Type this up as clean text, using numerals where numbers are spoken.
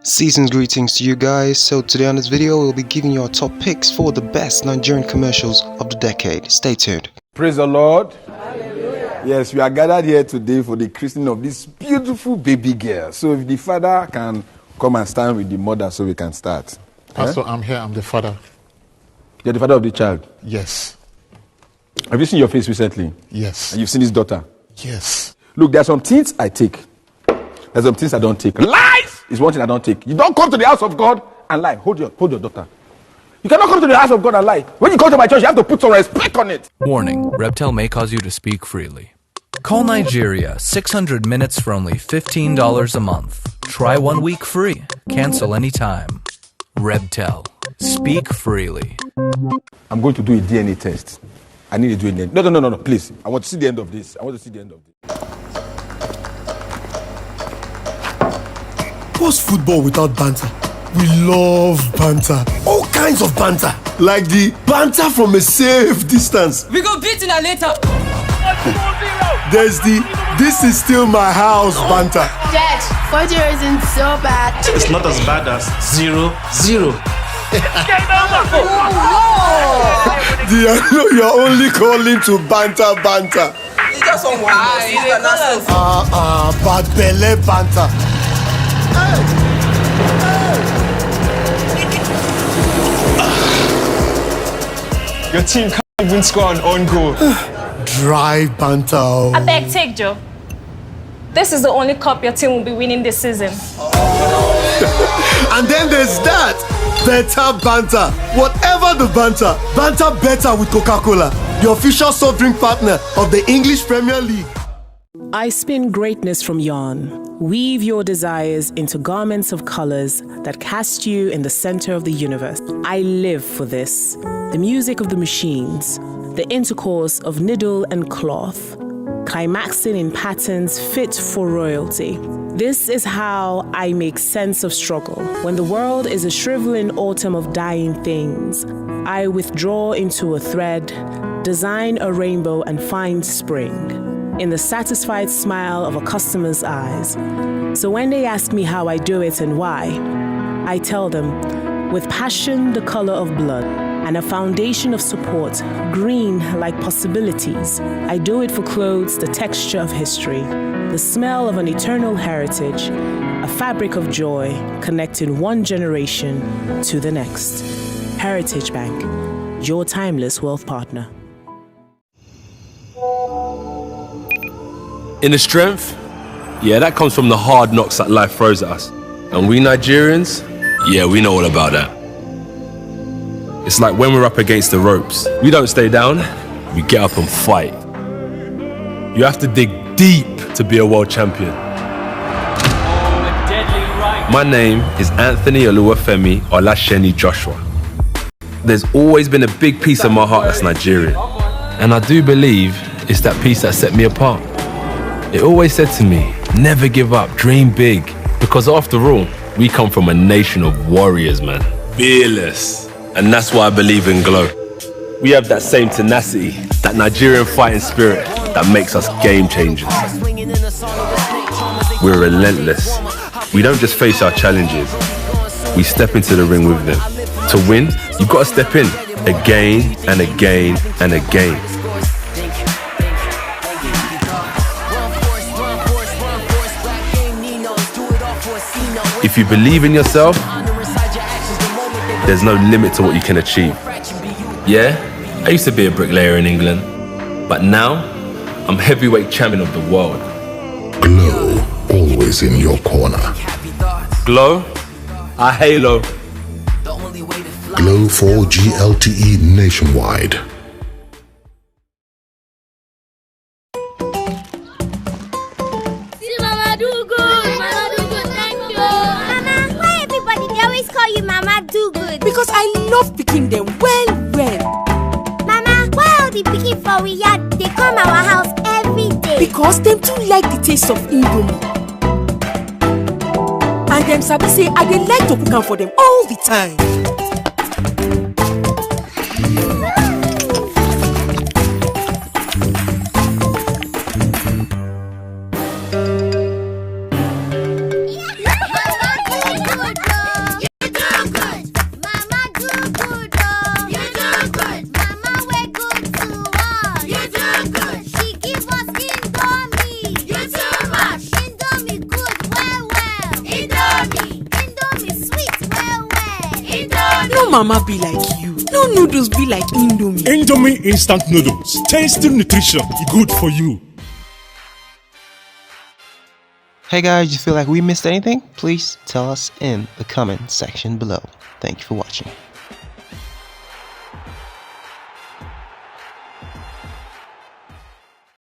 Season's greetings to you guys. So today on this video we'll be giving you our top picks for the best Nigerian commercials of the decade. Stay tuned. Praise the Lord. Hallelujah. Yes, we are gathered here today for the christening of this beautiful baby girl. So if the father can come and stand with the mother so we can start. Pastor, I'm here. I'm the father. You're the father of the child? Yes. Have you seen your face recently? Yes. And you've seen his daughter? Yes. Look, there are some things I take. There's some things I don't take. Lies is one thing I don't take. You don't come to the house of God and lie. Hold your daughter. You cannot come to the house of God and lie. When you come to my church, you have to put some respect on it. Warning, Reptel may cause you to speak freely. Call Nigeria, 600 minutes for only $15 a month. Try 1 week free. Cancel anytime. Reptel, speak freely. I'm going to do a DNA test. I need to do a DNA. No, please. I want to see the end of this. What's football without banter? We love banter. All kinds of banter. Like the banter from a safe distance. We go beat you later. There's the "this is still my house" banter. Dad, 4-0 isn't so bad. It's not as bad as 0-0. I know you're only calling to banter. It's just some bad belly banter. Your team can't even score an own goal. Dry banter. I beg, take Joe. This is the only cup your team will be winning this season. And then there's that. Better banter. Whatever the banter better with Coca-Cola, the official soft drink partner of the English Premier League. I spin greatness from yarn. Weave your desires into garments of colors that cast you in the center of the universe. I live for this. The music of the machines, the intercourse of needle and cloth, climaxing in patterns fit for royalty. This is how I make sense of struggle. When the world is a shriveling autumn of dying things, I withdraw into a thread, design a rainbow and find spring in the satisfied smile of a customer's eyes. So when they ask me how I do it and why, I tell them, with passion the color of blood and a foundation of support, green like possibilities, I do it for clothes the texture of history, the smell of an eternal heritage, a fabric of joy connecting one generation to the next. Heritage Bank, your timeless wealth partner. Inner strength? Yeah, that comes from the hard knocks that life throws at us. And we Nigerians? Yeah, we know all about that. It's like when we're up against the ropes, we don't stay down, we get up and fight. You have to dig deep to be a world champion. My name is Anthony Oluwafemi Olasheni Joshua. There's always been a big piece of my heart that's Nigerian. And I do believe it's that piece that set me apart. It always said to me, never give up, dream big. Because after all, we come from a nation of warriors, man. Fearless. And that's why I believe in Glow. We have that same tenacity, that Nigerian fighting spirit that makes us game changers. We're relentless. We don't just face our challenges, we step into the ring with them. To win, you've got to step in again and again and again. If you believe in yourself, there's no limit to what you can achieve. Yeah, I used to be a bricklayer in England, but now I'm heavyweight champion of the world. Glow, always in your corner. Glow, I halo. Glow for GLTE nationwide. Because I love picking them well. Mama, why all the picking for we yard? They come our house every day. Because them too like the taste of Indomie. And them sabi say I dey like to cook am for them all the time. mama be like you. No noodles be like Indomie. Indomie instant noodles. Tasty nutrition. Good for you. Hey guys, you feel like we missed anything? Please tell us in the comment section below. Thank you for watching.